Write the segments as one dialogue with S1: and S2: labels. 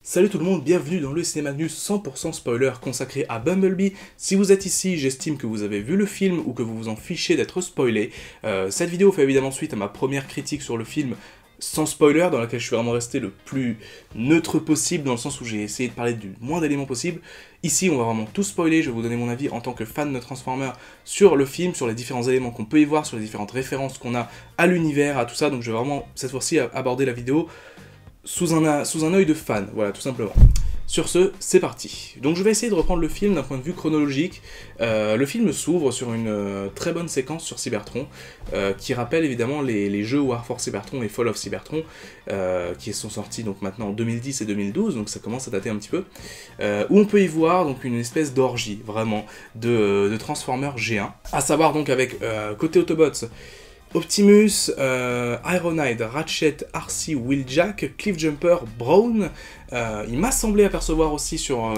S1: Salut tout le monde, bienvenue dans le Cinéma News 100% spoiler consacré à Bumblebee. Si vous êtes ici, j'estime que vous avez vu le film ou que vous vous en fichez d'être spoilé. Cette vidéo fait évidemment suite à ma première critique sur le film sans spoiler, dans laquelle je suis vraiment resté le plus neutre possible, dans le sens où j'ai essayé de parler du moins d'éléments possible. Ici, on va vraiment tout spoiler, je vais vous donner mon avis en tant que fan de Transformers sur le film, sur les différents éléments qu'on peut y voir, sur les différentes références qu'on a à l'univers, à tout ça, donc je vais vraiment, cette fois-ci, aborder la vidéo sous un œil de fan, voilà, tout simplement. Sur ce, c'est parti. Donc je vais essayer de reprendre le film d'un point de vue chronologique. Le film s'ouvre sur une très bonne séquence sur Cybertron, qui rappelle évidemment les jeux War for Cybertron et Fall of Cybertron, qui sont sortis donc maintenant en 2010 et 2012, donc ça commence à dater un petit peu, où on peut y voir donc une espèce d'orgie, vraiment, de Transformers G1, à savoir donc avec, côté Autobots, Optimus, Ironhide, Ratchet, RC, Wheeljack, Cliffjumper, Brawn. Il m'a semblé apercevoir aussi sur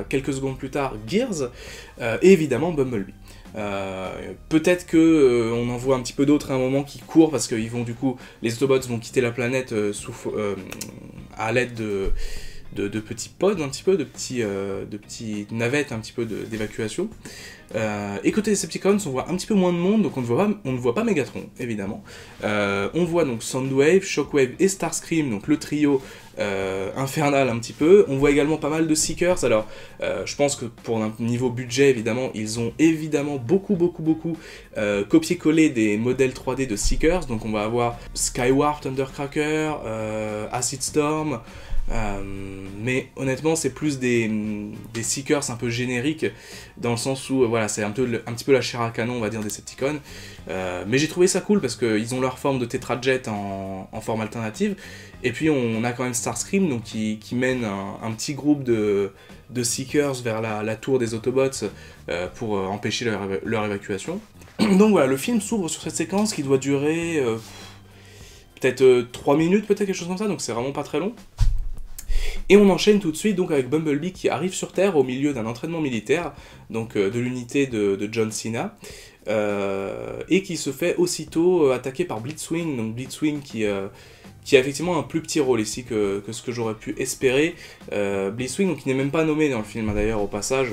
S1: quelques secondes plus tard Gears, et évidemment Bumblebee. Peut-être que on en voit un petit peu d'autres à un moment qui courent parce que du coup les Autobots vont quitter la planète à l'aide de petits pods, un petit peu, de petites navettes un petit peu d'évacuation. Et côté Decepticons, on voit un petit peu moins de monde, donc on ne voit pas Megatron, évidemment. On voit donc Soundwave, Shockwave et Starscream, donc le trio infernal un petit peu. On voit également pas mal de Seekers. Alors, je pense que pour un niveau budget, évidemment, ils ont évidemment beaucoup copié-collé des modèles 3D de Seekers. Donc on va avoir Skywarp, Thundercracker, Acid Storm. Mais honnêtement c'est plus des Seekers un peu génériques, dans le sens où voilà, c'est un petit peu la chair à canon, on va dire, des Decepticons, mais j'ai trouvé ça cool parce qu'ils ont leur forme de Tetrajet en forme alternative, et puis on a quand même Starscream donc, qui mène un petit groupe de Seekers vers la tour des Autobots pour empêcher leur évacuation. Donc voilà, le film s'ouvre sur cette séquence qui doit durer peut-être 3 minutes, peut-être quelque chose comme ça, donc c'est vraiment pas très long. Et on enchaîne tout de suite donc avec Bumblebee qui arrive sur Terre au milieu d'un entraînement militaire, donc de l'unité de John Cena, et qui se fait aussitôt attaquer par Blitzwing, donc Blitzwing qui a effectivement un plus petit rôle ici que ce que j'aurais pu espérer. Blitzwing, donc, qui n'est même pas nommé dans le film d'ailleurs au passage,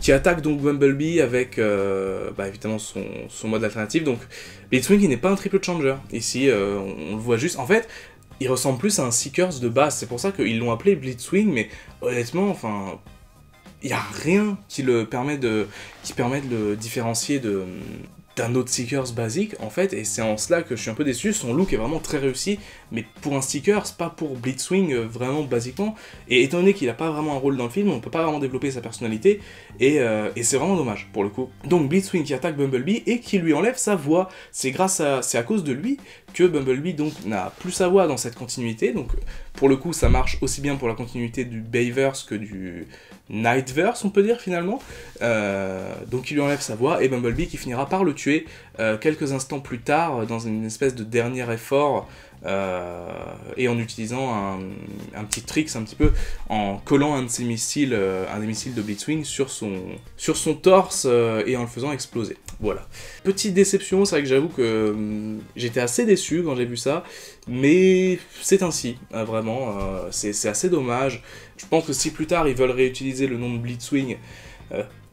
S1: qui attaque donc Bumblebee avec évidemment son mode alternatif. Donc Blitzwing qui n'est pas un triple changer, ici on le voit juste, en fait il ressemble plus à un Seekers de base, c'est pour ça qu'ils l'ont appelé Blitzwing, mais honnêtement, enfin, il n'y a rien qui permet de le différencier d'un autre Seekers basique, en fait, et c'est en cela que je suis un peu déçu. Son look est vraiment très réussi, mais pour un Seekers, pas pour Blitzwing vraiment basiquement, et étant donné qu'il n'a pas vraiment un rôle dans le film, on peut pas vraiment développer sa personnalité, et c'est vraiment dommage, pour le coup. Donc Blitzwing qui attaque Bumblebee, et qui lui enlève sa voix, c'est à cause de lui que Bumblebee donc n'a plus sa voix dans cette continuité, donc pour le coup ça marche aussi bien pour la continuité du Bayverse que du Nightverse, on peut dire finalement. Donc il lui enlève sa voix, et Bumblebee qui finira par le tuer quelques instants plus tard dans une espèce de dernier effort, et en utilisant un petit trick, un petit peu, en collant un des missiles de Blitzwing sur son torse et en le faisant exploser. Voilà. Petite déception, c'est vrai que j'avoue que j'étais assez déçu quand j'ai vu ça, mais c'est ainsi, vraiment, c'est assez dommage. Je pense que si plus tard ils veulent réutiliser le nom de Blitzwing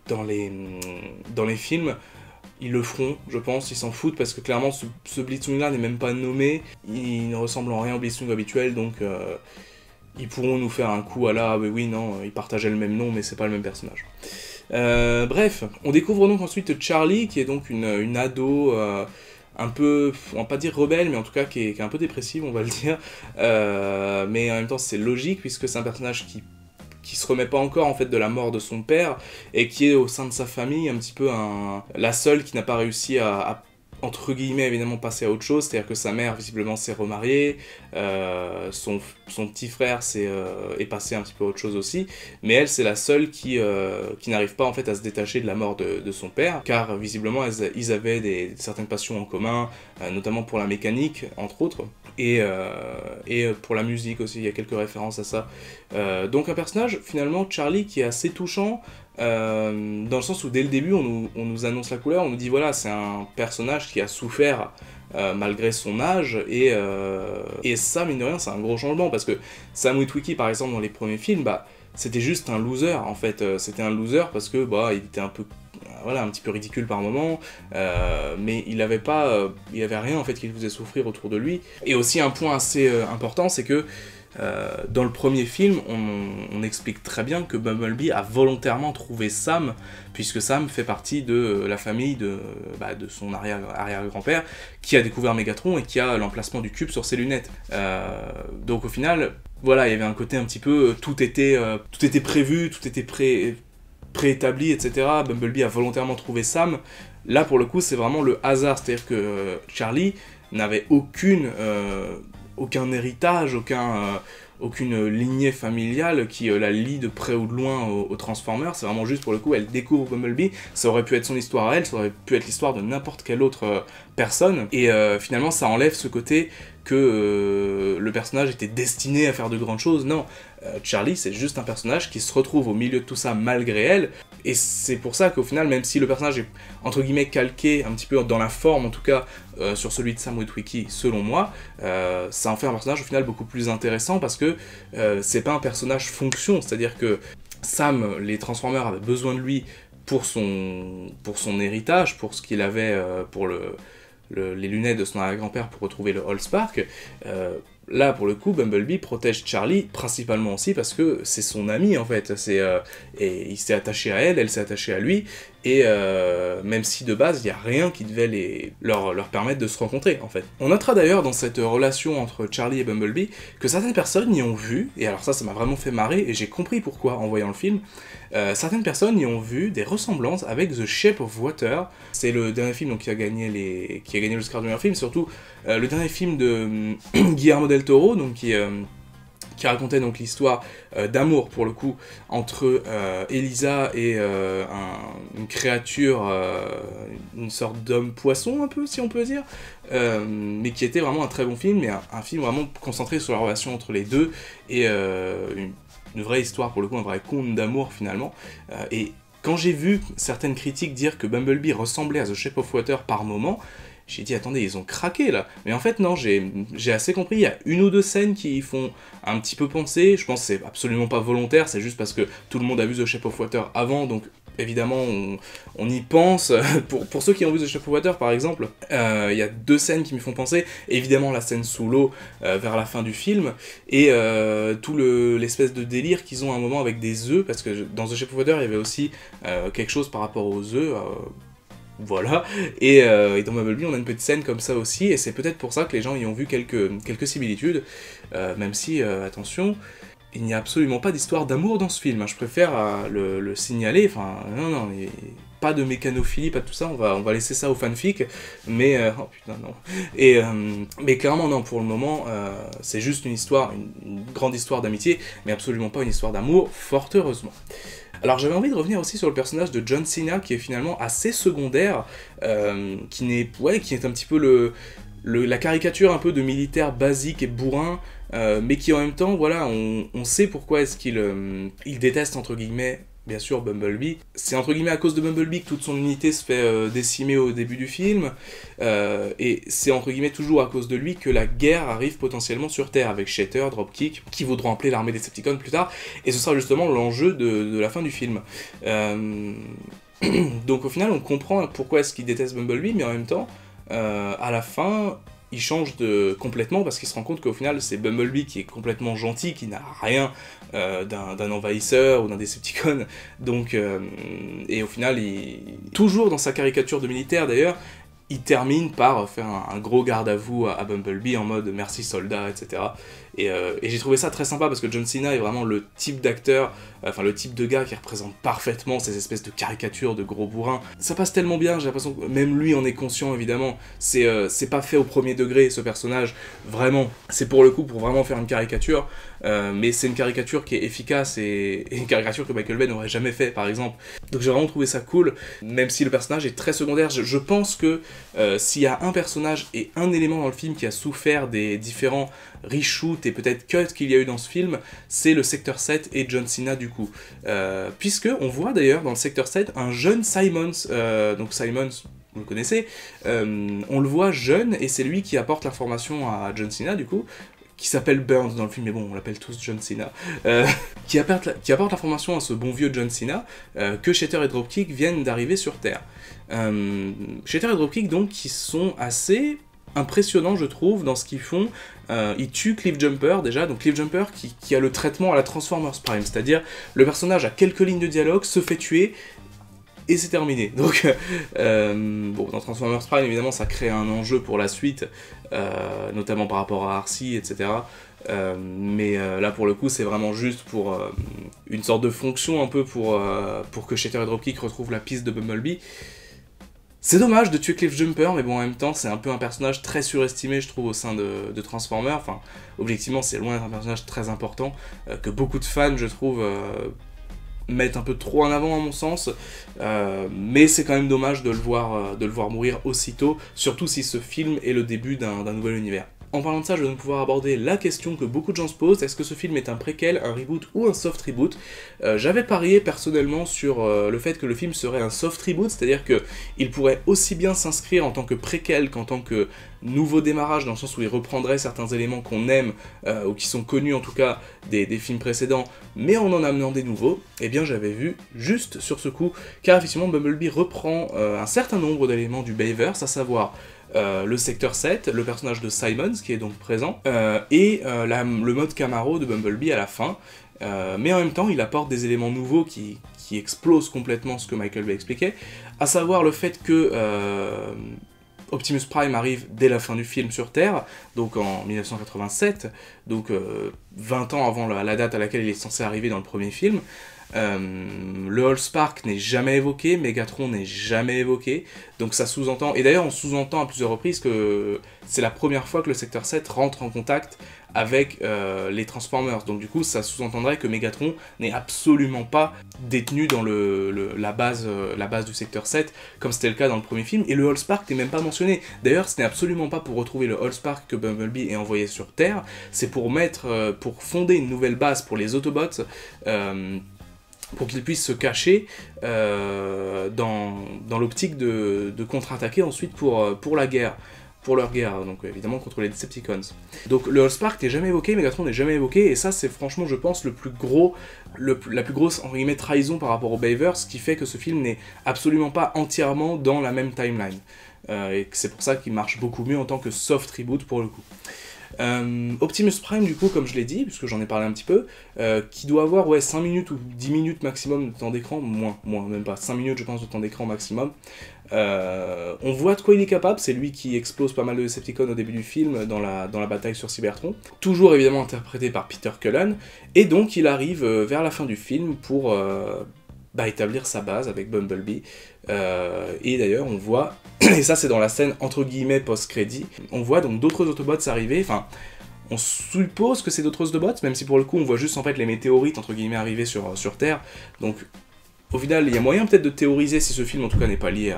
S1: dans les films, ils le feront, je pense, ils s'en foutent, parce que clairement ce Blitzwing-là n'est même pas nommé, il ne ressemble en rien au Blitzwing habituel, donc ils pourront nous faire un coup à la, oui, non, ils partageaient le même nom, mais c'est pas le même personnage. Bref, on découvre donc ensuite Charlie, qui est donc une ado un peu, on va pas dire rebelle, mais en tout cas qui est un peu dépressive, on va le dire, mais en même temps c'est logique, puisque c'est un personnage qui se remet pas encore en fait de la mort de son père, et qui est au sein de sa famille un petit peu la seule qui n'a pas réussi à entre guillemets évidemment passer à autre chose, c'est-à-dire que sa mère visiblement s'est remariée, son petit frère est passé un petit peu à autre chose aussi, mais elle c'est la seule qui n'arrive pas en fait à se détacher de la mort de son père, car visiblement ils avaient certaines passions en commun, notamment pour la mécanique entre autres, et pour la musique aussi, il y a quelques références à ça. Donc un personnage finalement, Charlie, qui est assez touchant, dans le sens où dès le début on nous annonce la couleur, on nous dit voilà c'est un personnage qui a souffert malgré son âge, et ça mine de rien c'est un gros changement, parce que Sam Witwicky par exemple dans les premiers films, bah c'était juste un loser en fait, c'était un loser parce que bah il était un peu voilà, un petit peu ridicule par moment, mais il avait rien en fait qui le faisait souffrir autour de lui. Et aussi un point assez important, c'est que dans le premier film, on explique très bien que Bumblebee a volontairement trouvé Sam, puisque Sam fait partie de la famille de son arrière-grand-père, qui a découvert Megatron et qui a l'emplacement du cube sur ses lunettes. Donc au final, voilà, il y avait un côté un petit peu, tout était prévu, tout était préétabli, etc. Bumblebee a volontairement trouvé Sam. Là, pour le coup, c'est vraiment le hasard, c'est-à-dire que Charlie n'avait aucun héritage, aucune lignée familiale qui la lie de près ou de loin aux Transformers. C'est vraiment juste, pour le coup, elle découvre Bumblebee. Ça aurait pu être son histoire à elle, ça aurait pu être l'histoire de n'importe quelle autre personne. Et finalement, ça enlève ce côté que le personnage était destiné à faire de grandes choses. Non, Charlie, c'est juste un personnage qui se retrouve au milieu de tout ça malgré elle, et c'est pour ça qu'au final, même si le personnage est entre guillemets calqué, un petit peu dans la forme en tout cas, sur celui de Sam Witwicky, selon moi, ça en fait un personnage au final beaucoup plus intéressant, parce que c'est pas un personnage fonction, c'est-à-dire que Sam, les Transformers avaient besoin de lui pour son héritage, pour ce qu'il avait, pour les lunettes de son arrière-grand-père pour retrouver le Allspark. Là, pour le coup, Bumblebee protège Charlie, principalement aussi parce que c'est son ami, en fait. Et il s'est attaché à elle, elle s'est attachée à lui, et même si de base, il n'y a rien qui devait leur permettre de se rencontrer, en fait. On notera d'ailleurs dans cette relation entre Charlie et Bumblebee que certaines personnes y ont vu, et alors ça m'a vraiment fait marrer, et j'ai compris pourquoi en voyant le film. Certaines personnes y ont vu des ressemblances avec The Shape of Water. C'est le dernier film donc, qui a gagné l'Oscar du meilleur film, surtout le dernier film de Guillermo del Toro, donc qui racontait donc l'histoire d'amour pour le coup entre Elisa et une créature, une sorte d'homme-poisson un peu si on peut dire, mais qui était vraiment un très bon film, mais un film vraiment concentré sur la relation entre les deux, et une vraie histoire pour le coup, un vrai conte d'amour finalement. Et quand j'ai vu certaines critiques dire que Bumblebee ressemblait à The Shape of Water par moment, j'ai dit attendez, ils ont craqué là. Mais en fait non, j'ai assez compris, il y a une ou deux scènes qui y font un petit peu penser, je pense que c'est absolument pas volontaire, c'est juste parce que tout le monde a vu The Shape of Water avant, donc évidemment on y pense. Pour ceux qui ont vu The Shape of Water par exemple, il y a deux scènes qui me font penser, évidemment la scène sous l'eau vers la fin du film, et tout l'espèce de délire qu'ils ont à un moment avec des œufs, parce que dans The Shape of Water il y avait aussi quelque chose par rapport aux œufs, voilà, et dans Bumblebee on a une petite scène comme ça aussi, et c'est peut-être pour ça que les gens y ont vu quelques similitudes, même si, attention, il n'y a absolument pas d'histoire d'amour dans ce film, hein. Je préfère le signaler, enfin, non, pas de mécanophilie, pas de tout ça, on va laisser ça au fanfic, mais, oh putain, non, et, mais clairement, non, pour le moment, c'est juste une grande histoire d'amitié, mais absolument pas une histoire d'amour, fort heureusement. Alors j'avais envie de revenir aussi sur le personnage de John Cena, qui est finalement assez secondaire, qui est un petit peu la caricature un peu de militaire basique et bourrin, mais qui en même temps, voilà, on sait pourquoi est-ce qu'il déteste, entre guillemets, bien sûr, Bumblebee. C'est entre guillemets à cause de Bumblebee que toute son unité se fait décimer au début du film, et c'est entre guillemets toujours à cause de lui que la guerre arrive potentiellement sur Terre, avec Shatter, Dropkick, qui voudront appeler l'armée des Decepticons plus tard, et ce sera justement l'enjeu de la fin du film. Donc au final, on comprend pourquoi est-ce qu'il déteste Bumblebee, mais en même temps, à la fin, il change complètement, parce qu'il se rend compte qu'au final c'est Bumblebee qui est complètement gentil, qui n'a rien d'un envahisseur ou d'un Decepticon, donc et au final, toujours dans sa caricature de militaire d'ailleurs, il termine par faire un gros garde-à-vous à Bumblebee en mode merci soldat, etc. Et j'ai trouvé ça très sympa parce que John Cena est vraiment le type d'acteur, enfin le type de gars qui représente parfaitement ces espèces de caricatures de gros bourrins. Ça passe tellement bien, j'ai l'impression que même lui en est conscient évidemment. C'est pas fait au premier degré ce personnage, vraiment. C'est pour le coup pour vraiment faire une caricature, mais c'est une caricature qui est efficace et une caricature que Michael Bay n'aurait jamais fait par exemple. Donc j'ai vraiment trouvé ça cool, même si le personnage est très secondaire. Je pense que s'il y a un personnage et un élément dans le film qui a souffert des différents reshoot et peut-être cut qu'il y a eu dans ce film, c'est le Secteur 7 et John Cena du coup. Puisque on voit d'ailleurs dans le Secteur 7 un jeune Simons, donc Simons, vous le connaissez, on le voit jeune et c'est lui qui apporte l'information à John Cena du coup, qui s'appelle Burns dans le film, mais bon, on l'appelle tous John Cena, qui apporte l'information à ce bon vieux John Cena que Shatter et Dropkick viennent d'arriver sur Terre. Shatter et Dropkick, donc, qui sont assez impressionnants, je trouve, dans ce qu'ils font. Ils tuent Cliff Jumper, déjà, donc Cliff Jumper qui a le traitement à la Transformers Prime, c'est-à-dire le personnage a quelques lignes de dialogue, se fait tuer, et c'est terminé. Donc, bon, dans Transformers Prime, évidemment, ça crée un enjeu pour la suite, notamment par rapport à Arcee, etc. Mais là, pour le coup, c'est vraiment juste pour une sorte de fonction, un peu pour que Shatter et Dropkick retrouvent la piste de Bumblebee. C'est dommage de tuer Cliff Jumper, mais bon, en même temps, c'est un peu un personnage très surestimé, je trouve, au sein de Transformers. Enfin, objectivement, c'est loin d'être un personnage très important, que beaucoup de fans, je trouve, mettent un peu trop en avant à mon sens, mais c'est quand même dommage de le voir mourir aussitôt, surtout si ce film est le début d'un nouvel univers. En parlant de ça, je vais donc pouvoir aborder la question que beaucoup de gens se posent, est-ce que ce film est un préquel, un reboot ou un soft reboot? J'avais parié personnellement sur le fait que le film serait un soft reboot, c'est-à-dire qu'il pourrait aussi bien s'inscrire en tant que préquel qu'en tant que nouveau démarrage, dans le sens où il reprendrait certains éléments qu'on aime, ou qui sont connus en tout cas des films précédents, mais en amenant des nouveaux. Eh bien j'avais vu juste sur ce coup, car effectivement Bumblebee reprend un certain nombre d'éléments du Bayverse, à savoir le Secteur 7, le personnage de Simons qui est donc présent, et le mode Camaro de Bumblebee à la fin, mais en même temps il apporte des éléments nouveaux qui explosent complètement ce que Michael Bay expliquait, à savoir le fait que Optimus Prime arrive dès la fin du film sur Terre, donc en 1987, donc 20 ans avant la date à laquelle il est censé arriver dans le premier film. Le Allspark n'est jamais évoqué, Megatron n'est jamais évoqué, donc ça sous-entend, et d'ailleurs on sous-entend à plusieurs reprises que c'est la première fois que le Secteur 7 rentre en contact avec les Transformers, donc du coup ça sous-entendrait que Megatron n'est absolument pas détenu dans la base du Secteur 7, comme c'était le cas dans le premier film, et le Allspark n'est même pas mentionné. D'ailleurs ce n'est absolument pas pour retrouver le Allspark que Bumblebee est envoyé sur Terre, c'est pour fonder une nouvelle base pour les Autobots, pour qu'ils puissent se cacher dans l'optique de contre-attaquer ensuite pour la guerre, pour leur guerre, donc évidemment contre les Decepticons. Donc le Allspark n'est jamais évoqué, Megatron n'est jamais évoqué, et ça c'est franchement je pense la plus grosse entre guillemets trahison par rapport au Bayverse, qui fait que ce film n'est absolument pas entièrement dans la même timeline. Et c'est pour ça qu'il marche beaucoup mieux en tant que soft reboot pour le coup. Optimus Prime du coup, comme je l'ai dit, puisque j'en ai parlé un petit peu, qui doit avoir 5 minutes ou 10 minutes maximum de temps d'écran, moins même pas, 5 minutes je pense de temps d'écran maximum. On voit de quoi il est capable, c'est lui qui explose pas mal de Decepticons au début du film dans la bataille sur Cybertron, toujours évidemment interprété par Peter Cullen, et donc il arrive vers la fin du film pour établir sa base avec Bumblebee, et d'ailleurs on voit, et ça c'est dans la scène entre guillemets post-crédit, on voit donc d'autres Autobots arriver, enfin on suppose que c'est d'autres Autobots, même si pour le coup on voit juste en fait les météorites entre guillemets arriver sur Terre, donc au final, il y a moyen peut-être de théoriser, si ce film en tout cas n'est pas lié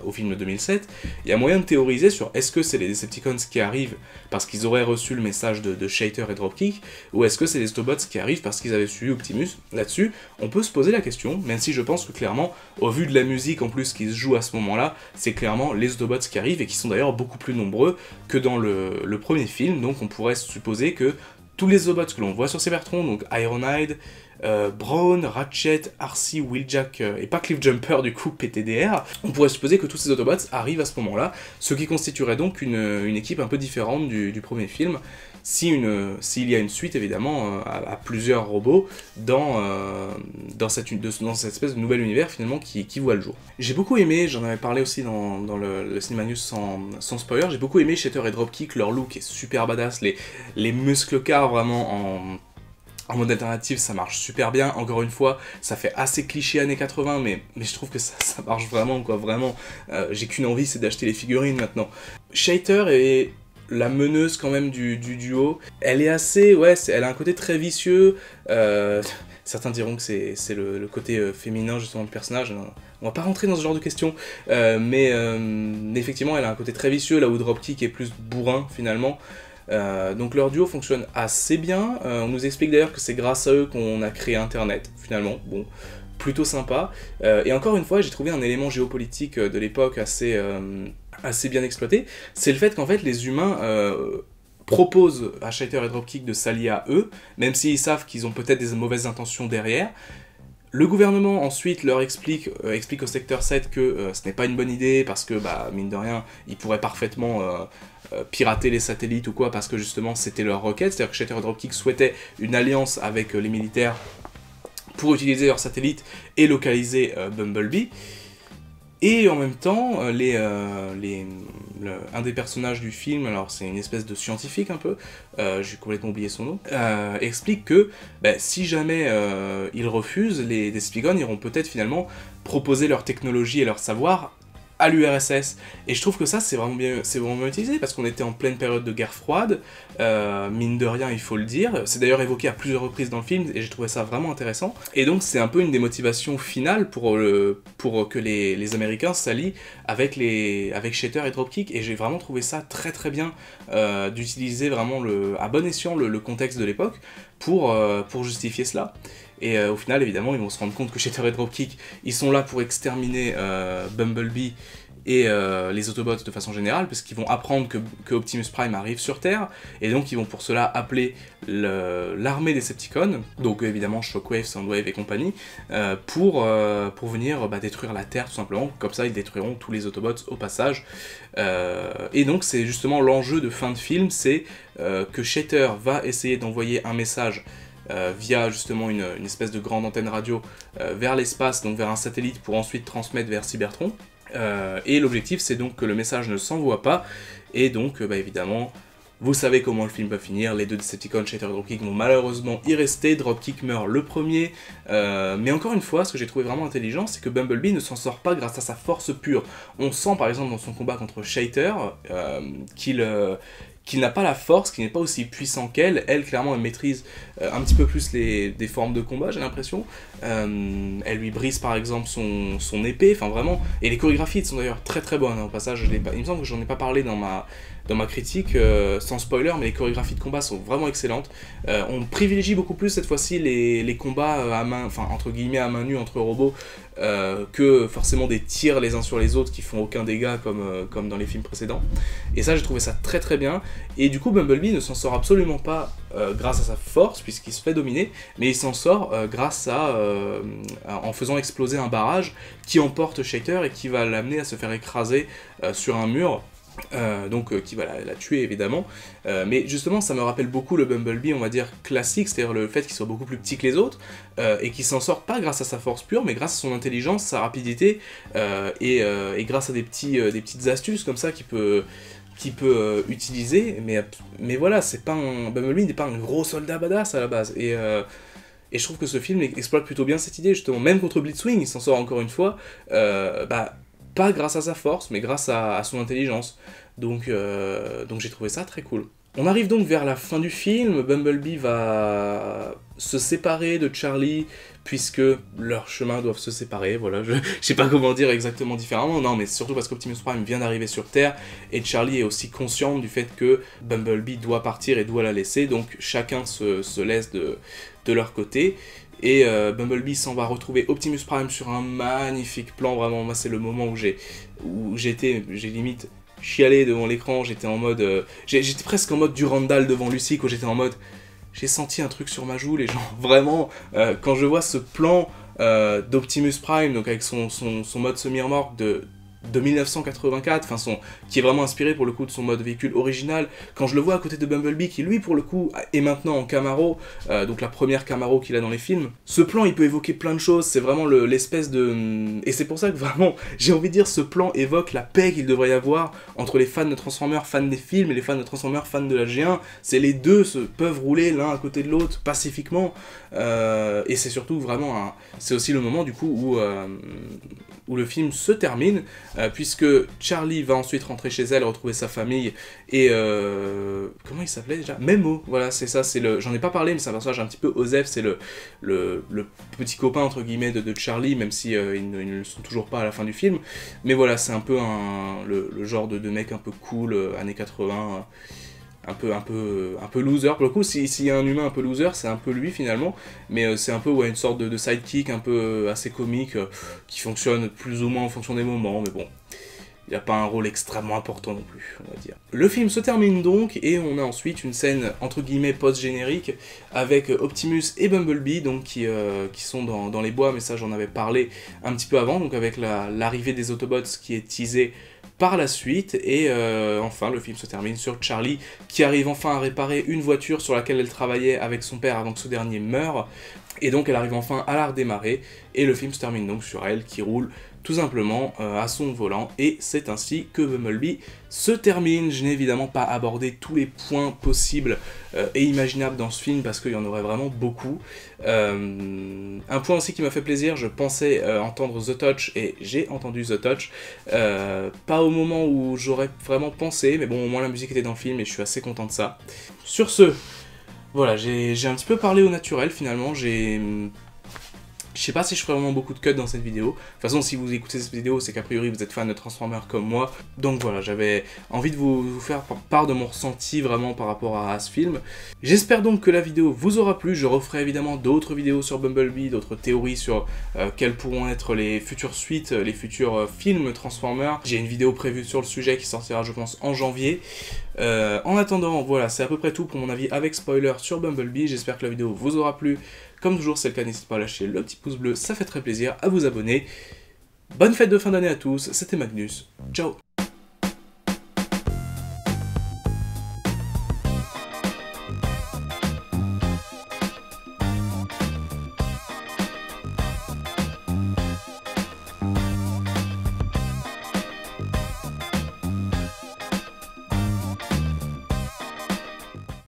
S1: au film de 2007, il y a moyen de théoriser sur est-ce que c'est les Decepticons qui arrivent parce qu'ils auraient reçu le message de Shatter et Dropkick, ou est-ce que c'est les Autobots qui arrivent parce qu'ils avaient suivi Optimus. Là-dessus, on peut se poser la question, même si je pense que clairement, au vu de la musique en plus qui se joue à ce moment-là, c'est clairement les Autobots qui arrivent, et qui sont d'ailleurs beaucoup plus nombreux que dans le premier film, donc on pourrait supposer que tous les Autobots que l'on voit sur Cybertron, donc Ironhide, Brawn, Ratchet, Arcee, Wheeljack et pas Cliff Jumper du coup PTDR, on pourrait supposer que tous ces Autobots arrivent à ce moment-là, ce qui constituerait donc une équipe un peu différente du premier film, s'il y a une suite évidemment à plusieurs robots dans cette espèce de nouvel univers finalement qui voit le jour. J'ai beaucoup aimé, j'en avais parlé aussi dans le Cinéma News sans spoiler, j'ai beaucoup aimé Shatter et Dropkick, leur look est super badass, les muscles-cars vraiment en mode alternatif, ça marche super bien. Encore une fois, ça fait assez cliché années 80, mais je trouve que ça marche vraiment, quoi, vraiment. J'ai qu'une envie, c'est d'acheter les figurines maintenant. Shatter est la meneuse quand même du duo. Elle est assez, elle a un côté très vicieux. Certains diront que c'est le côté féminin justement du personnage. On va pas rentrer dans ce genre de questions, mais effectivement, elle a un côté très vicieux, là où Dropkick est plus bourrin finalement. Donc leur duo fonctionne assez bien. On nous explique d'ailleurs que c'est grâce à eux qu'on a créé Internet, finalement. Bon, plutôt sympa. Et encore une fois, j'ai trouvé un élément géopolitique de l'époque assez bien exploité. C'est le fait qu'en fait, les humains proposent à Shatter et Dropkick de s'allier à eux, même s'ils savent qu'ils ont peut-être des mauvaises intentions derrière. Le gouvernement ensuite leur explique au secteur 7 que ce n'est pas une bonne idée parce que, mine de rien, ils pourraient parfaitement pirater les satellites ou quoi parce que justement c'était leur requête, c'est-à-dire que Shatter et Dropkick souhaitaient une alliance avec les militaires pour utiliser leurs satellites et localiser Bumblebee. Et en même temps, un des personnages du film, alors c'est une espèce de scientifique un peu, j'ai complètement oublié son nom, explique que si jamais ils refusent, les Decepticons iront peut-être finalement proposer leur technologie et leur savoir à l'URSS. Et je trouve que ça, c'est vraiment bien utilisé, parce qu'on était en pleine période de guerre froide, mine de rien, il faut le dire. C'est d'ailleurs évoqué à plusieurs reprises dans le film, et j'ai trouvé ça vraiment intéressant. Et donc, c'est un peu une des motivations finales pour que les Américains s'allient avec Shatter et Dropkick, et j'ai vraiment trouvé ça très très bien d'utiliser vraiment à bon escient le contexte de l'époque pour justifier cela. Et au final, évidemment, ils vont se rendre compte que Shatter et Dropkick, ils sont là pour exterminer Bumblebee et les Autobots de façon générale, parce qu'ils vont apprendre que Optimus Prime arrive sur Terre, et donc ils vont pour cela appeler l'armée des Decepticons, donc évidemment Shockwave, Soundwave et compagnie, pour venir détruire la Terre tout simplement, comme ça ils détruiront tous les Autobots au passage. Et donc c'est justement l'enjeu de fin de film, c'est que Shatter va essayer d'envoyer un message via justement une espèce de grande antenne radio vers l'espace, donc vers un satellite pour ensuite transmettre vers Cybertron. Et l'objectif c'est donc que le message ne s'envoie pas, et donc évidemment, vous savez comment le film va finir, les deux Decepticons, Shatter et Dropkick vont malheureusement y rester, Dropkick meurt le premier, mais encore une fois, ce que j'ai trouvé vraiment intelligent, c'est que Bumblebee ne s'en sort pas grâce à sa force pure. On sent par exemple dans son combat contre Shatter qu'il n'a pas la force, qu'il n'est pas aussi puissant qu'elle. Elle, clairement, elle maîtrise un petit peu plus des formes de combat, j'ai l'impression. Elle lui brise, par exemple, son épée, enfin vraiment... Et les chorégraphies sont d'ailleurs très très bonnes, au passage, il me semble que j'en ai pas parlé dans ma critique, sans spoiler, mais les chorégraphies de combat sont vraiment excellentes. On privilégie beaucoup plus, cette fois-ci, les combats à main... Enfin, entre guillemets, à main nue, entre robots, que forcément des tirs les uns sur les autres qui font aucun dégât comme dans les films précédents. Et ça, j'ai trouvé ça très très bien. Et du coup, Bumblebee ne s'en sort absolument pas grâce à sa force, puisqu'il se fait dominer, mais il s'en sort grâce en faisant exploser un barrage qui emporte Shatter et qui va l'amener à se faire écraser sur un mur. Qui va la tuer évidemment, mais justement ça me rappelle beaucoup le Bumblebee, on va dire classique, c'est-à-dire le fait qu'il soit beaucoup plus petit que les autres, et qu'il s'en sort pas grâce à sa force pure, mais grâce à son intelligence, sa rapidité, et grâce à des petites astuces comme ça qu'il peut utiliser, mais voilà, Bumblebee n'est pas un gros soldat badass à la base, et je trouve que ce film exploite plutôt bien cette idée, justement, même contre Blitzwing, il s'en sort encore une fois, pas grâce à sa force, mais grâce à son intelligence. Donc j'ai trouvé ça très cool. On arrive donc vers la fin du film, Bumblebee va se séparer de Charlie, puisque leurs chemins doivent se séparer, voilà, je sais pas comment dire exactement différemment, non, mais surtout parce qu'Optimus Prime vient d'arriver sur Terre, et Charlie est aussi conscient du fait que Bumblebee doit partir et doit la laisser, donc chacun se laisse de leur côté. Et Bumblebee s'en va retrouver Optimus Prime sur un magnifique plan, vraiment, moi c'est le moment où j'ai limite chialé devant l'écran, j'étais en mode... j'étais presque en mode Durandal devant Lucie, quand j'étais en mode... J'ai senti un truc sur ma joue, les gens, vraiment, quand je vois ce plan d'Optimus Prime, donc avec son mode semi-remorque de 1984, qui est vraiment inspiré pour le coup de son mode véhicule original, quand je le vois à côté de Bumblebee, qui lui pour le coup est maintenant en Camaro, donc la première Camaro qu'il a dans les films, ce plan il peut évoquer plein de choses, c'est vraiment l'espèce de... Et c'est pour ça que vraiment, j'ai envie de dire, ce plan évoque la paix qu'il devrait y avoir entre les fans de Transformers, fans des films, et les fans de Transformers, fans de la G1, c'est les deux peuvent rouler l'un à côté de l'autre pacifiquement, et c'est surtout vraiment c'est aussi le moment du coup où le film se termine, puisque Charlie va ensuite rentrer chez elle, retrouver sa famille, et comment il s'appelait déjà ? Memo, voilà, c'est ça, j'en ai pas parlé, mais c'est un personnage un petit peu osef, c'est le petit copain, entre guillemets, de Charlie, même si ils ne le sont toujours pas à la fin du film, mais voilà, c'est un peu le genre de mec un peu cool, années 80, un peu loser. Pour le coup, s'il y a un humain un peu loser, c'est un peu lui finalement, mais c'est un peu une sorte de sidekick un peu assez comique, qui fonctionne plus ou moins en fonction des moments, mais bon. Il n'a pas un rôle extrêmement important non plus, on va dire. Le film se termine donc, et on a ensuite une scène entre guillemets post-générique avec Optimus et Bumblebee, donc qui sont dans les bois, mais ça j'en avais parlé un petit peu avant, donc avec l'arrivée des Autobots qui est teasée par la suite, et enfin le film se termine sur Charlie qui arrive enfin à réparer une voiture sur laquelle elle travaillait avec son père avant que ce dernier meure, et donc elle arrive enfin à la redémarrer, et le film se termine donc sur elle qui roule tout simplement à son volant, et c'est ainsi que Bumblebee se termine. Je n'ai évidemment pas abordé tous les points possibles et imaginables dans ce film, parce qu'il y en aurait vraiment beaucoup. Un point aussi qui m'a fait plaisir, je pensais entendre The Touch, et j'ai entendu The Touch, pas au moment où j'aurais vraiment pensé, mais bon, au moins la musique était dans le film, et je suis assez content de ça. Sur ce, voilà, j'ai un petit peu parlé au naturel finalement, je sais pas si je ferai vraiment beaucoup de cuts dans cette vidéo. De toute façon, si vous écoutez cette vidéo, c'est qu'a priori vous êtes fan de Transformers comme moi. Donc voilà, j'avais envie de vous faire part de mon ressenti vraiment par rapport à ce film. J'espère donc que la vidéo vous aura plu. Je referai évidemment d'autres vidéos sur Bumblebee, d'autres théories sur quelles pourront être les futures suites, les futurs films Transformers. J'ai une vidéo prévue sur le sujet qui sortira, je pense, en janvier. En attendant, voilà, c'est à peu près tout pour mon avis avec spoiler sur Bumblebee. J'espère que la vidéo vous aura plu. Comme toujours, c'est le cas, n'hésitez pas à lâcher le petit pouce bleu, ça fait très plaisir, à vous abonner. Bonne fête de fin d'année à tous, c'était Magnus, ciao.